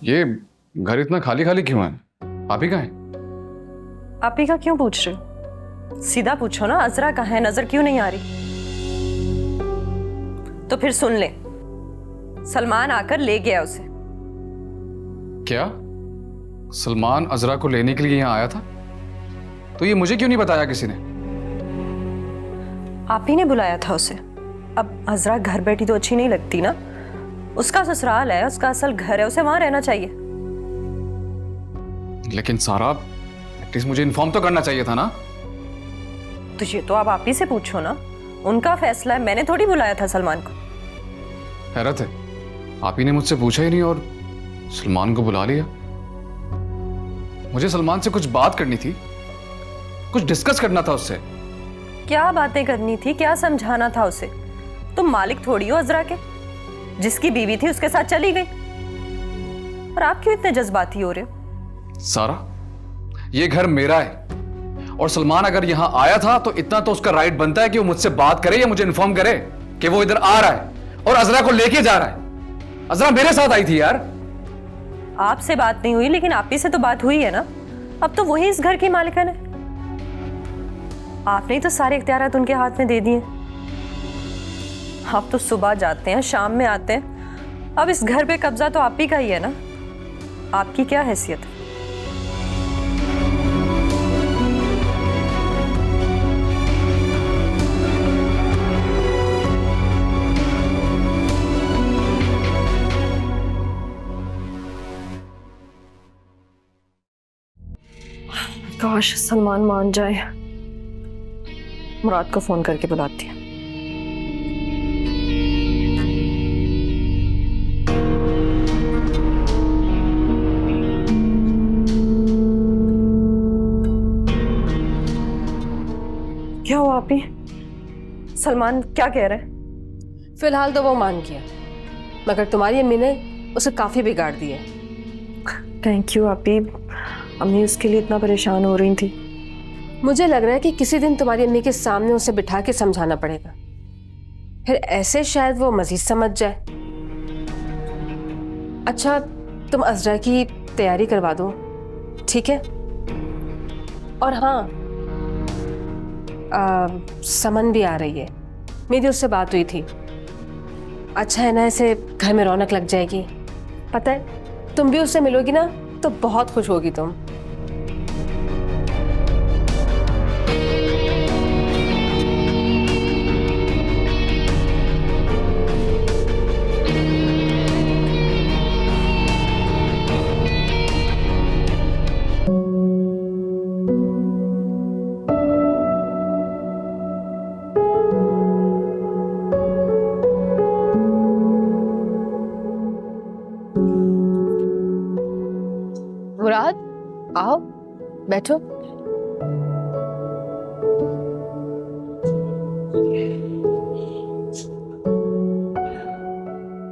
ये घर इतना खाली खाली क्यों है? आप ही कहाँ हैं? आप ही का क्यों पूछ रहे हो? सीधा पूछो ना, अजरा कहाँ है, नजर क्यों नहीं आ रही? तो फिर सुन ले, सलमान आकर ले गया उसे। क्या सलमान अजरा को लेने के लिए यहाँ आया था? तो ये मुझे क्यों नहीं बताया किसी ने? आप ही ने बुलाया था उसे। अब अजरा घर बैठी तो अच्छी नहीं लगती ना। उसका ससुराल है, उसका असल घर है, उसे वहां रहना चाहिए। लेकिन सारा, एटलीस्ट मुझे इन्फॉर्म तो करना चाहिए था ना। तो ये तो आप ही से पूछो ना, उनका फैसला है, मैंने थोड़ी बुलाया था सलमान को। हैरत है, आप ही ने मुझसे पूछा ही नहीं और सलमान को बुला लिया। मुझे सलमान से कुछ बात करनी थी, कुछ डिस्कस करना था उससे। क्या बातें करनी थी, क्या समझाना था उसे? तुम मालिक थोड़ी हो अजरा के। जिसकी बीवी थी उसके साथ चली गई, और आप क्यों इतने जज्बाती हो रहे हो? सारा, ये घर मेरा है और सलमान अगर यहां आया था तो इतना तो उसका राइट बनता है कि वो मुझसे बात करे या मुझे इन्फॉर्म करे कि वो इधर आ रहा है और अजरा को लेके जा रहा है। अजरा मेरे साथ आई थी यार। आपसे बात नहीं हुई, लेकिन आप ही से तो बात हुई है ना। अब तो वही इस घर की मालिकन है। आपने ही तो सारे इख्तियारात उनके हाथ में दे दिए। आप तो सुबह जाते हैं, शाम में आते हैं। अब इस घर पे कब्जा तो आप ही का ही है ना। आपकी क्या हैसियत है? काश सलमान मान जाए। मुराद को फोन करके बुलाती है। क्या हुआ आप ही? सलमान क्या कह रहे हैं? फिलहाल तो वो मान गया, मगर तुम्हारी अम्मी ने उसे काफी बिगाड़ दिया। थैंक यू आप ही। अम्मी उसके लिए इतना परेशान हो रही थी। मुझे लग रहा है कि किसी दिन तुम्हारी अम्मी के सामने उसे बिठा के समझाना पड़ेगा, फिर ऐसे शायद वो मजीद समझ जाए। अच्छा, तुम अजरा की तैयारी करवा दो, ठीक है? और हाँ, समन भी आ रही है, मेरी उससे बात हुई थी। अच्छा है ना, ऐसे घर में रौनक लग जाएगी। पता है, तुम भी उससे मिलोगी ना तो बहुत खुश होगी तुम। मुराद, आओ बैठो।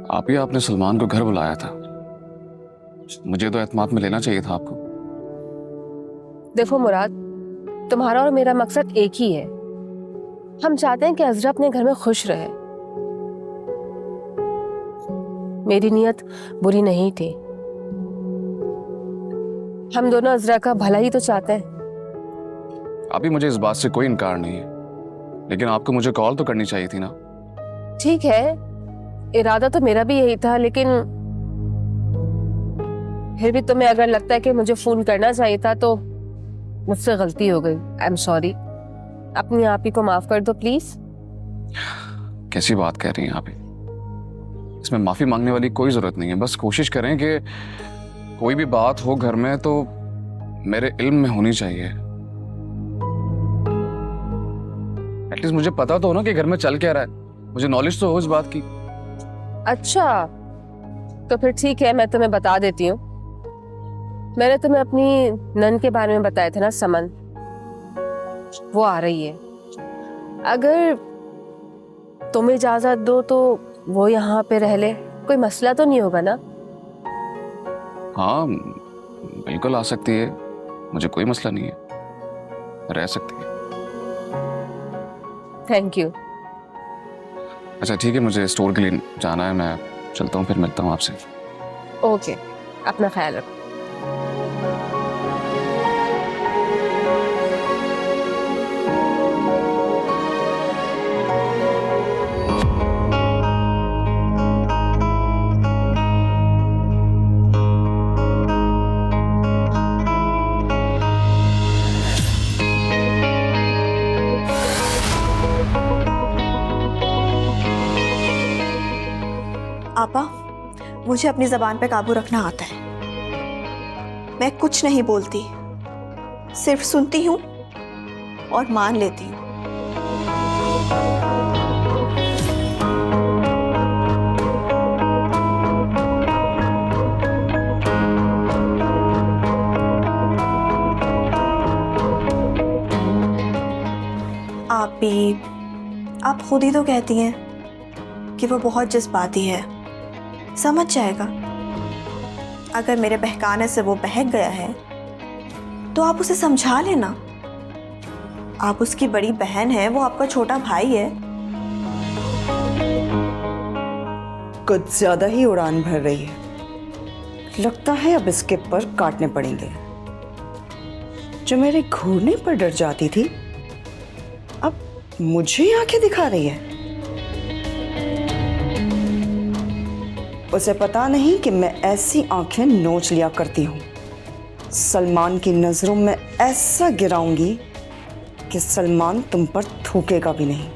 आप ही आपने सलमान को घर बुलाया था, मुझे तो एतमाद में लेना चाहिए था आपको। देखो मुराद, तुम्हारा और मेरा मकसद एक ही है। हम चाहते हैं कि अजरा अपने घर में खुश रहे। मेरी नीयत बुरी नहीं थी, हम दोनों अजरा का भला ही तो चाहते हैं। अभी मुझे इस बात से कोई इनकार नहीं है, लेकिन आपको मुझे कॉल तो करनी चाहिए थी ना। ठीक है, इरादा तो मेरा भी यही था, लेकिन फिर भी तुम्हें अगर लगता है कि मुझे फोन करना चाहिए था तो मुझसे गलती हो गई। I am sorry. अपनी आप ही को माफ कर दो प्लीज। कैसी बात कह रही हैं आप ही? इसमें माफी मांगने वाली कोई जरूरत नहीं है। बस कोशिश करें कि कोई भी बात हो घर में तो मेरे इल्म में होनी चाहिए। एटलीस्ट मुझे पता तो हो ना कि घर में चल क्या रहा है, मुझे नॉलेज तो हो इस बात की। अच्छा, तो फिर ठीक है, मैं तुम्हें बता देती हूँ। मैंने तुम्हें अपनी नन के बारे में बताया था ना, समन। वो आ रही है। अगर तुम इजाजत दो तो वो यहाँ पे रह ले, कोई मसला तो नहीं होगा ना? हाँ बिल्कुल आ सकती है, मुझे कोई मसला नहीं है, रह सकती है। Thank you. अच्छा ठीक है, मुझे स्टोर के लिए जाना है, मैं चलता हूँ, फिर मिलता हूँ आपसे। ओके, अपना ख्याल रखो। आपा, मुझे अपनी जबान पे काबू रखना आता है। मैं कुछ नहीं बोलती, सिर्फ सुनती हूँ और मान लेती हूँ। आप खुद ही तो कहती हैं कि वो बहुत जज्बाती है, समझ जाएगा। अगर मेरे बहकाने से वो बहक गया है तो आप उसे समझा लेना। आप उसकी बड़ी बहन है, वो आपका छोटा भाई है। कुछ ज्यादा ही उड़ान भर रही है, लगता है अब इसके पर काटने पड़ेंगे। जो मेरे घूरने पर डर जाती थी अब मुझे आंखें दिखा रही है। उसे पता नहीं कि मैं ऐसी आंखें नोच लिया करती हूँ। सलमान की नजरों में ऐसा गिराऊंगी कि सलमान तुम पर थूकेगा भी नहीं।